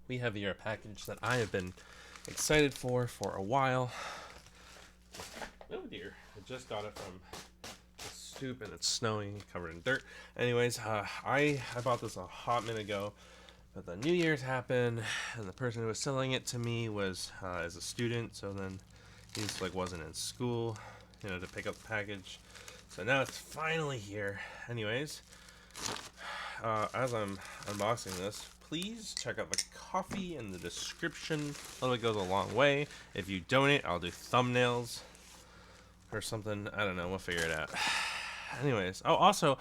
We have here a package that I have been excited for a while. Oh dear, I just got it from the stoop and it's snowing, covered in dirt. Anyways, I bought this a hot minute ago, but the New Year's happened, and the person who was selling it to me was as a student, so then he just like wasn't in school, to pick up the package. So now it's finally here. Anyways, as I'm unboxing this, please check out the coffee in the description. A little bit goes a long way. If you donate, I'll do thumbnails or something. I don't know. We'll figure it out. Anyways, oh, also,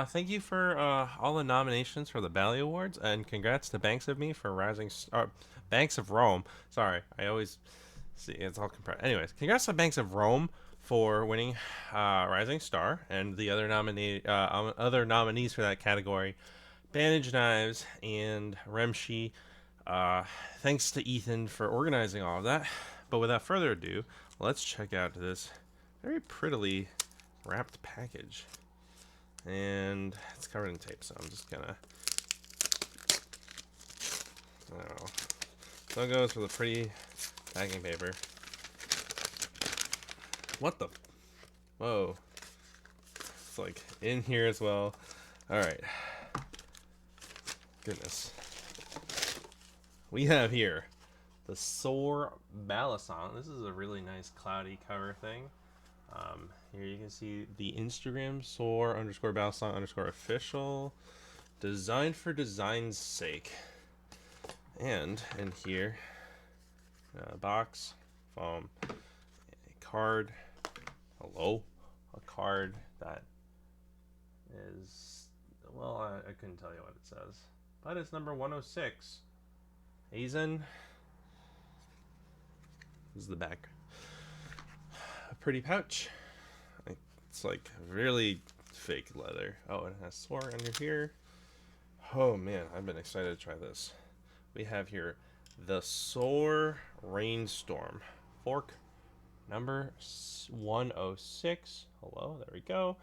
thank you for all the nominations for the Bally Awards, and congrats to Banks of Me for Banks of Rome. Sorry, I always see it's all compressed. Anyways, congrats to Banks of Rome for winning Rising Star, and the other nominees for that category, Bandage Knives and Remshi. Thanks to Ethan for organizing all of that. But without further ado, let's check out this very prettily wrapped package. And it's covered in tape, so I'm just gonna. Oh. So it goes for the pretty packing paper. What the? Whoa. It's like in here as well. Alright. Goodness. We have here the Soar Balisong. This is a really nice cloudy cover thing. Here you can see the Instagram Soar _ Balisong _ official. Designed for design's sake. And in here, a box, foam, a card. Hello, a card that is, well, I couldn't tell you what it says, but it's number 106. Aizen. This is the back. A pretty pouch. It's like really fake leather. Oh, it has Soar under here. Oh man, I've been excited to try this. We have here the Soar Rainstorm fork number 106. Hello, there we go.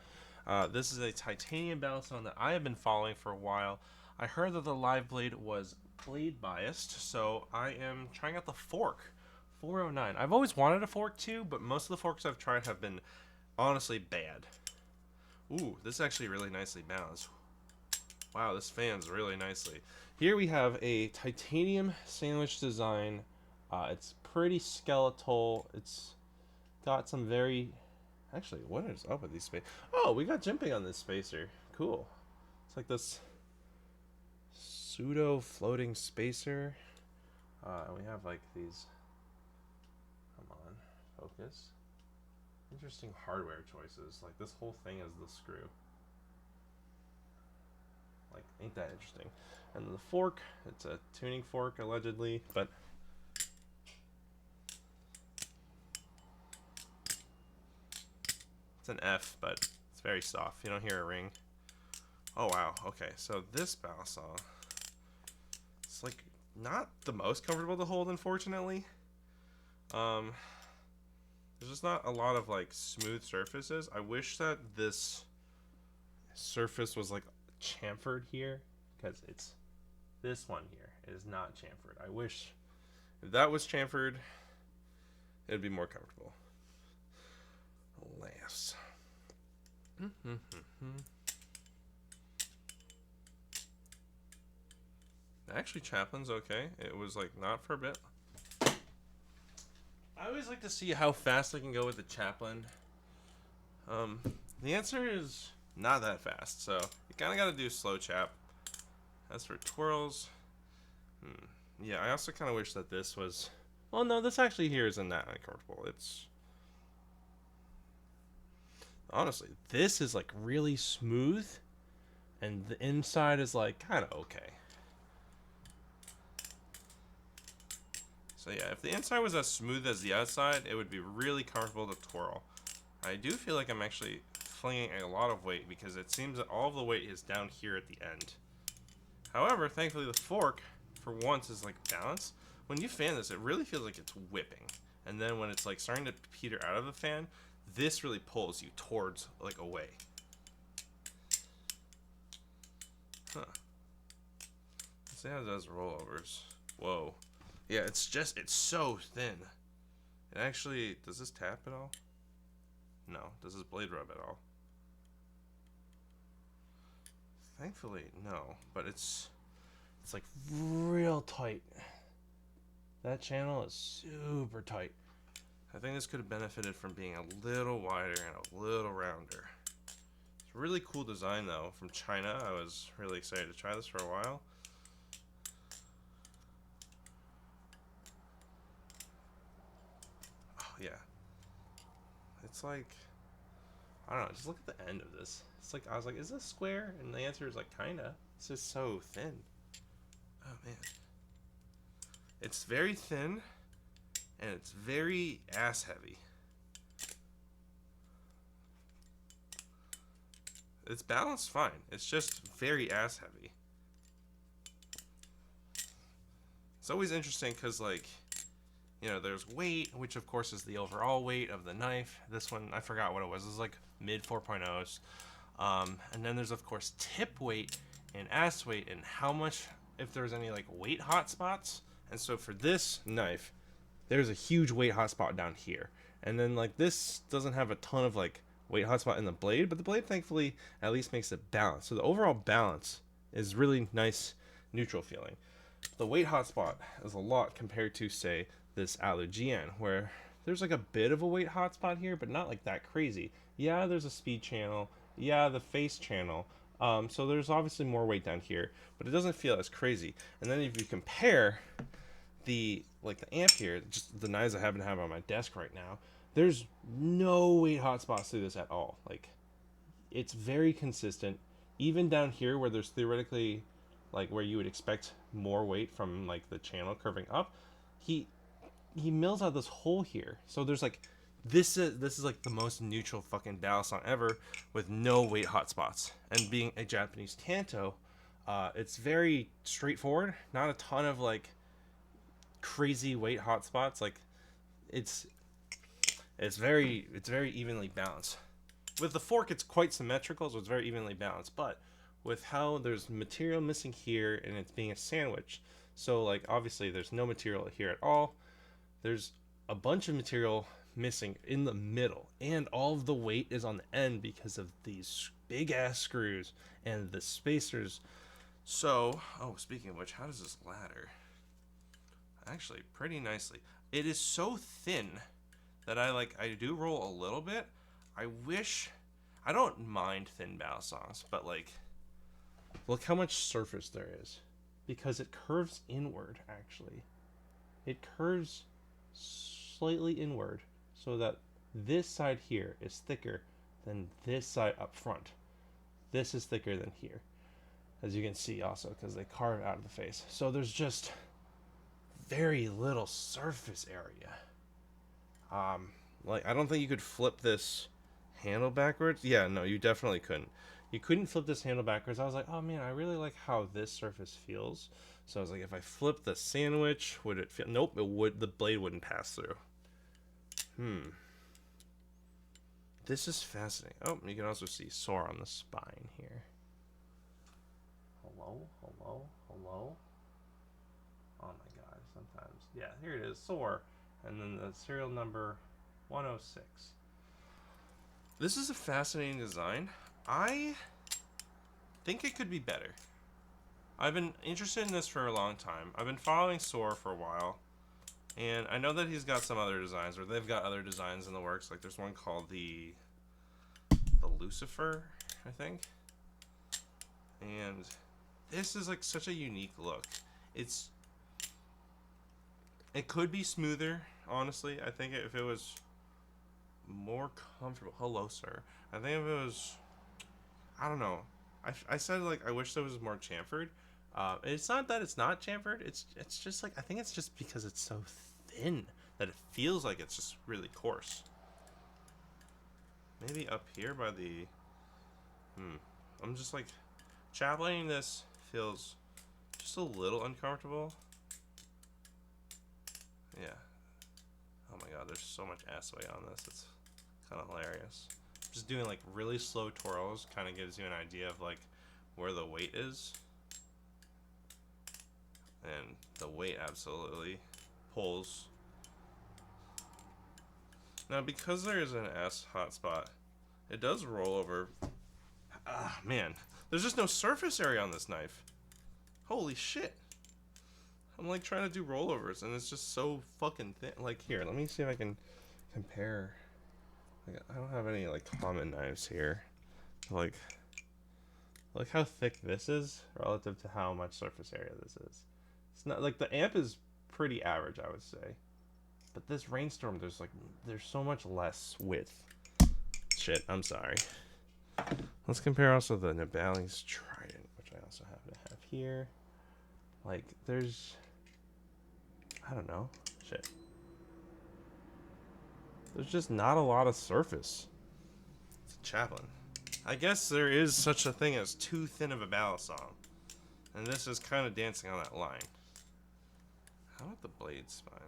This is a titanium balisong that I have been following for a while. I heard that the live blade was blade biased, so I am trying out the fork 409. I've always wanted a fork too, but most of the forks I've tried have been honestly bad. Ooh, this is actually really nicely balanced. Wow, this fans really nicely. Here we have a titanium sandwich design. It's pretty skeletal. It's got some very... Actually, what is up with these space? Oh, we got jimping on this spacer. Cool. It's like this pseudo floating spacer. And we have like these... Come on, focus. Interesting hardware choices. Like this whole thing is the screw. Like, ain't that interesting? And the fork, it's a tuning fork allegedly, but it's an F, but it's very soft. You don't hear a ring. Oh wow. Okay, so this balisong, it's like not the most comfortable to hold, unfortunately. There's just not a lot of like smooth surfaces. I wish that this surface was like chamfered here, because it's this one here. It is not chamfered. I wish if that was chamfered, it'd be more comfortable. Alas. Actually, Chaplin's okay. It was like not for a bit. I always like to see how fast I can go with the Chaplin. The answer is not that fast, so you kind of got to do slow chap. As for twirls, yeah, I also kind of wish that this was... Well, no, this actually here isn't that uncomfortable. It's... Honestly, this is like really smooth, and the inside is like kind of okay. So yeah, if the inside was as smooth as the outside, it would be really comfortable to twirl. I do feel like I'm actually flinging a lot of weight because it seems that all of the weight is down here at the end. However, thankfully the fork, for once, is like balanced. When you fan this, it really feels like it's whipping. And then when it's like starting to peter out of the fan, this really pulls you towards, like, away. Huh. Let's see how it does rollovers. Whoa. Yeah, it's so thin. It actually, does this tap at all? No. Does this blade rub at all? Thankfully, no. But it's like real tight. That channel is super tight. I think this could have benefited from being a little wider and a little rounder. It's a really cool design though, from China. I was really excited to try this for a while. Oh yeah. It's like, I don't know, just look at the end of this. It's like, I was like, is this square? And the answer is like, kinda. It's just so thin. Oh man. It's very thin, and it's very ass heavy. It's balanced fine. It's just very ass heavy. It's always interesting because, like, you know, there's weight, which of course is the overall weight of the knife. This one, I forgot what it was. It was like mid 4.0s. And then there's of course tip weight and ass weight and how much, if there's any like weight hotspots. And so for this knife, there's a huge weight hotspot down here. And then like this doesn't have a ton of like weight hotspot in the blade, but the blade thankfully at least makes it balanced. So the overall balance is really nice, neutral feeling. The weight hotspot is a lot compared to say this Alu GN, where there's like a bit of a weight hotspot here, but not like that crazy. Yeah, there's a speed channel. Yeah, the face channel. So there's obviously more weight down here, but it doesn't feel as crazy. And then if you compare the amp here, just the knives I happen to have on my desk right now, there's no weight hotspots through this at all. Like, it's very consistent. Even down here where there's theoretically like where you would expect more weight from like the channel curving up, he mills out this hole here. So there's like this is like the most neutral fucking Balisong ever with no weight hotspots. And being a Japanese tanto, it's very straightforward. Not a ton of like crazy weight hotspots. Like it's very evenly balanced. With the fork, it's quite symmetrical, so it's very evenly balanced. But with how there's material missing here and it's being a sandwich, so like obviously there's no material here at all. There's a bunch of material missing in the middle, and all of the weight is on the end because of these big ass screws and the spacers. So, oh, speaking of which, how does this ladder? Actually, pretty nicely. It is so thin that I do roll a little bit. I don't mind thin Balisongs, but like, look how much surface there is, because it curves inward. Actually, it curves slightly inward, so that this side here is thicker than this side up front. This is thicker than here, as you can see also because they carve out of the face. So there's just very little surface area. Like, I don't think you could flip this handle backwards. Yeah, no, you definitely couldn't. You couldn't flip this handle backwards. I was like, oh man, I really like how this surface feels. So I was like, if I flip the sandwich, would it feel? Nope, it would. The blade wouldn't pass through. This is fascinating. Oh, you can also see Soar on the spine here. Hello, hello, hello. Oh my god, sometimes. Yeah, here it is, Soar. And then the serial number 106. This is a fascinating design. I think it could be better. I've been interested in this for a long time. I've been following Soar for a while. And I know that he's got some other designs, or they've got other designs in the works. Like there's one called the Lucifer, I think. And this is like such a unique look. It could be smoother, honestly. I think if it was more comfortable. Hello, sir. I think if it was, I don't know. I said like I wish there was more chamfered. It's not that it's not chamfered. It's just like I think it's just because it's so thin that it feels like it's just really coarse. Maybe up here by the. I'm just like, chapelining this feels just a little uncomfortable. Yeah. Oh my god, there's so much ass weight on this. It's kind of hilarious. Just doing like really slow twirls kind of gives you an idea of like where the weight is. and the weight absolutely pulls. Now, because there is an S hotspot, it does roll over. Ah, man. There's just no surface area on this knife. Holy shit. I'm like trying to do rollovers and it's just so fucking thin. Like, here, let me see if I can compare. Like, I don't have any like common knives here. Like how thick this is relative to how much surface area this is. It's not like the amp is pretty average, I would say. But this Rainstorm, there's so much less width. Shit, I'm sorry. Let's compare also the Nibali's Trident, which I also have to have here. Like, there's, I don't know, shit. There's just not a lot of surface. It's a Chaplain. I guess there is such a thing as too thin of a Balisong. And this is kind of dancing on that line. How about the blade spine?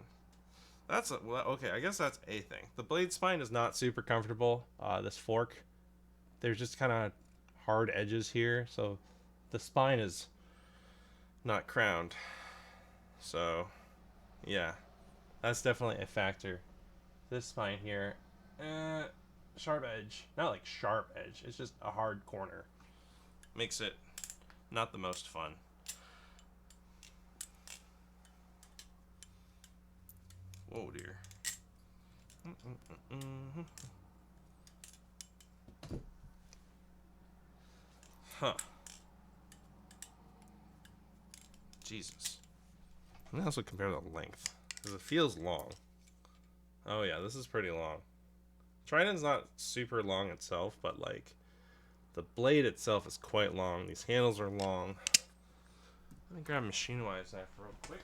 That's a, well, okay, I guess that's a thing. The blade spine is not super comfortable. This fork, there's just kind of hard edges here, so the spine is not crowned. So, yeah, that's definitely a factor. This spine here, sharp edge. Not like sharp edge, it's just a hard corner. Makes it not the most fun. Whoa, dear. Huh. Jesus. Let me also compare the length, because it feels long. Oh yeah, this is pretty long. Trident's not super long itself, but like the blade itself is quite long. These handles are long. Let me grab machine wise knife real quick.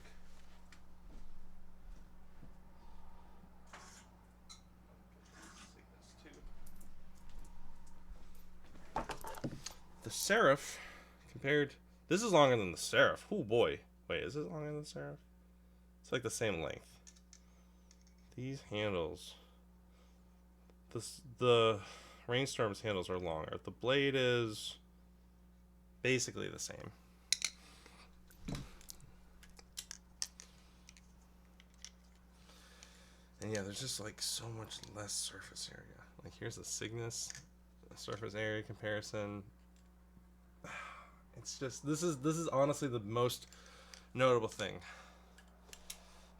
The Seraph compared, this is longer than the Seraph. Oh boy. Wait, is it longer than the Seraph? It's like the same length. These handles, the Rainstorm's handles are longer. The blade is basically the same. And yeah, there's just like so much less surface area. Like here's the Cygnus surface area comparison. It's just, this is honestly the most notable thing.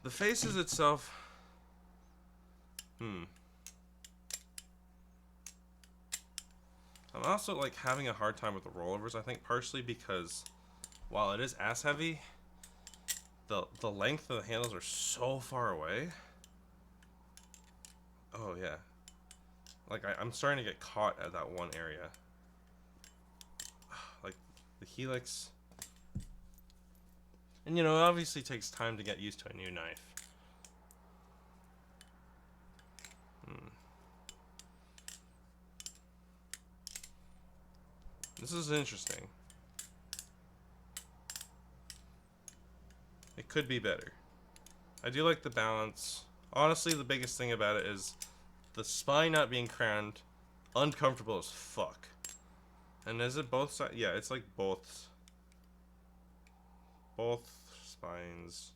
The faces itself, I'm also like having a hard time with the rollovers, I think partially because while it is ass heavy, the length of the handles are so far away. Oh yeah. Like I'm starting to get caught at that one area. Like the helix. And you know, it obviously takes time to get used to a new knife. This is interesting. It could be better. I do like the balance. Honestly, the biggest thing about it is the spine not being crowned. Uncomfortable as fuck. And is it both sides? Yeah, it's like both spines.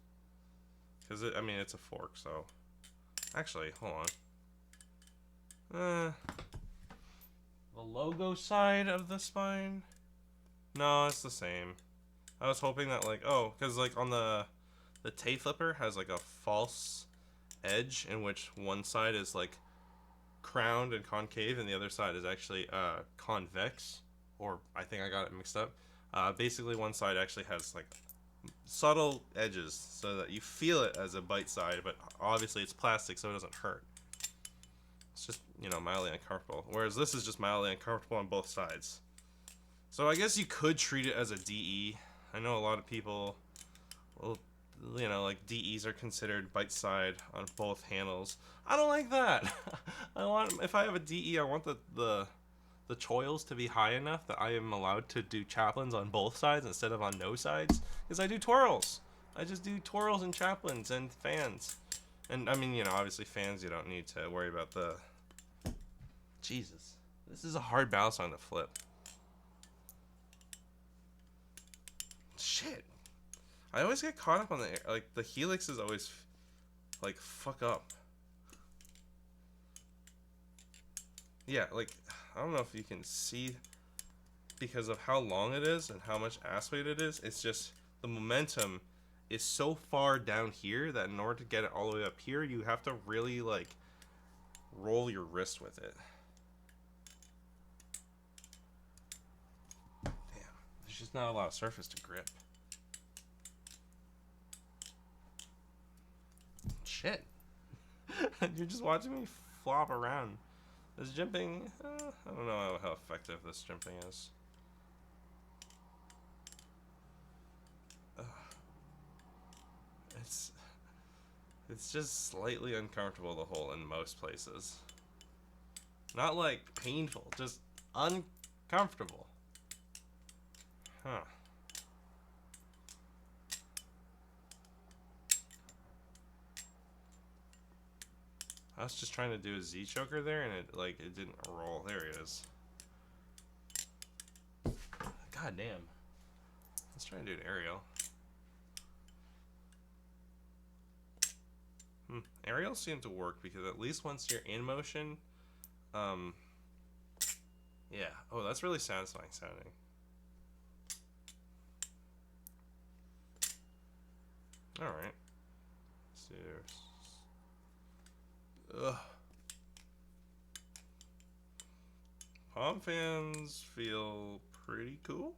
Because I mean, it's a fork, so. Actually, hold on. The logo side of the spine? No, it's the same. I was hoping that like, oh, because like on the Tay Flipper has like a false edge in which one side is like crowned and concave and the other side is actually convex, or I think I got it mixed up. Basically one side actually has like subtle edges so that you feel it as a bite side, but obviously it's plastic so it doesn't hurt. It's just, you know, mildly uncomfortable. Whereas this is just mildly uncomfortable on both sides. So I guess you could treat it as a DE. I know a lot of people, well, you know, like DEs are considered bite side on both handles. I don't like that. If I have a DE, I want the choils to be high enough that I am allowed to do chaplains on both sides instead of on no sides. Because I do twirls. I just do twirls and chaplains and fans. And I mean, you know, obviously fans, you don't need to worry about the... Jesus. This is a hard Balisong to flip. Shit. I always get caught up on the air. Like, the helix is always, like, fuck up. Yeah, like, I don't know if you can see because of how long it is and how much ass weight it is. It's just the momentum is so far down here that in order to get it all the way up here, you have to really, like, roll your wrist with it. Damn, there's just not a lot of surface to grip. Shit. You're just watching me flop around. This jimping, I don't know how effective this jimping is. It's just slightly uncomfortable to hold in most places. Not like painful, just uncomfortable. Huh. I was just trying to do a Z choker there and it didn't roll. There it is. God damn. Let's try and do an aerial. Aerials seem to work because at least once you're in motion, yeah. Oh, that's really satisfying sounding. All right. Let's do. Ugh. Palm fans feel pretty cool.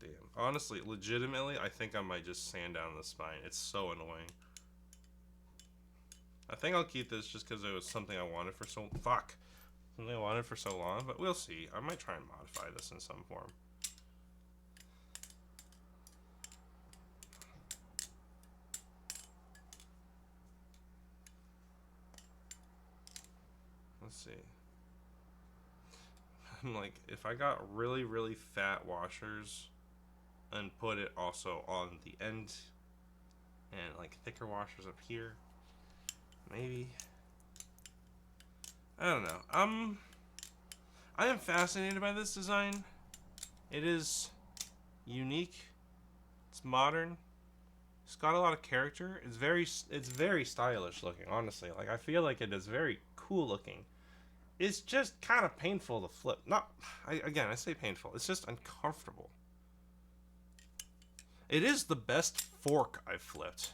Damn. Honestly, legitimately, I think I might just sand down the spine. It's so annoying. I think I'll keep this just because it was something I wanted for so... Fuck! Something I wanted for so long, but we'll see. I might try and modify this in some form. Let's see. I'm like, if I got really, really fat washers and put it also on the end and like thicker washers up here, maybe. I don't know. I am fascinated by this design. It is unique. It's modern. It's got a lot of character. It's very stylish looking, honestly. Like, I feel like it is very cool looking. It's just kind of painful to flip. Again, I say painful. It's just uncomfortable. It is the best fork I've flipped.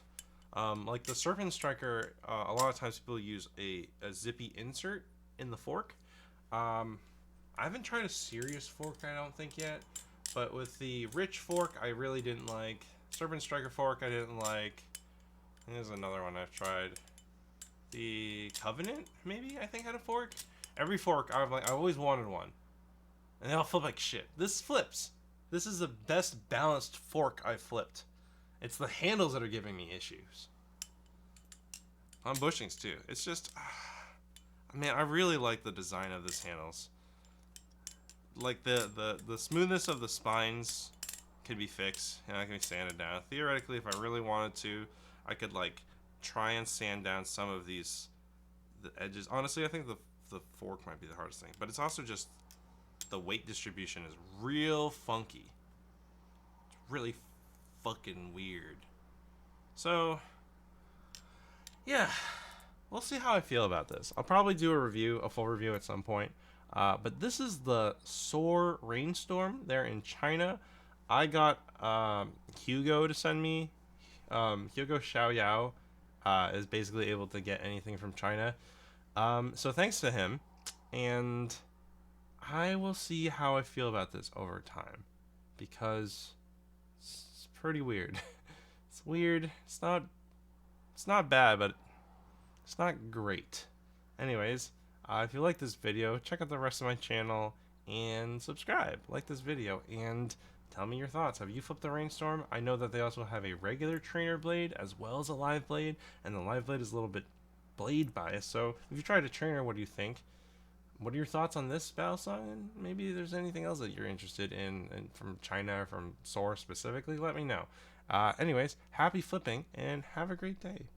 Like the Serpent Striker, a lot of times people use a zippy insert in the fork. I haven't tried a serious fork, I don't think yet. But with the Rich fork, I really didn't like. Serpent Striker fork, I didn't like. And there's another one I've tried. The Covenant, maybe, I think had a fork. Every fork, I always wanted one. And they all flip like shit. This flips. This is the best balanced fork I've flipped. It's the handles that are giving me issues. On bushings too. It's just, man, I really like the design of this handles. Like the smoothness of the spines can be fixed, and I can be sanded down. Theoretically, if I really wanted to, I could like try and sand down some of the edges. Honestly, I think the fork might be the hardest thing, but it's also just the weight distribution is real funky. It's really fucking weird. So, yeah, we'll see how I feel about this. I'll probably do a full review at some point. But this is the Soar Rainstorm. They're in China. I got Hugo to send me. Hugo Xiaoyao is basically able to get anything from China. So thanks to him. And I will see how I feel about this over time. Because it's pretty weird. It's weird. It's not bad, but it's not great. Anyways, if you like this video, check out the rest of my channel and subscribe. Like this video and tell me your thoughts. Have you flipped the Rainstorm? I know that they also have a regular trainer blade as well as a live blade, and the live blade is a little bit blade biased. So if you tried a trainer, what do you think? What are your thoughts on this Balisong? And maybe there's anything else that you're interested in from China or from Soar specifically, let me know. Anyways, happy flipping and have a great day.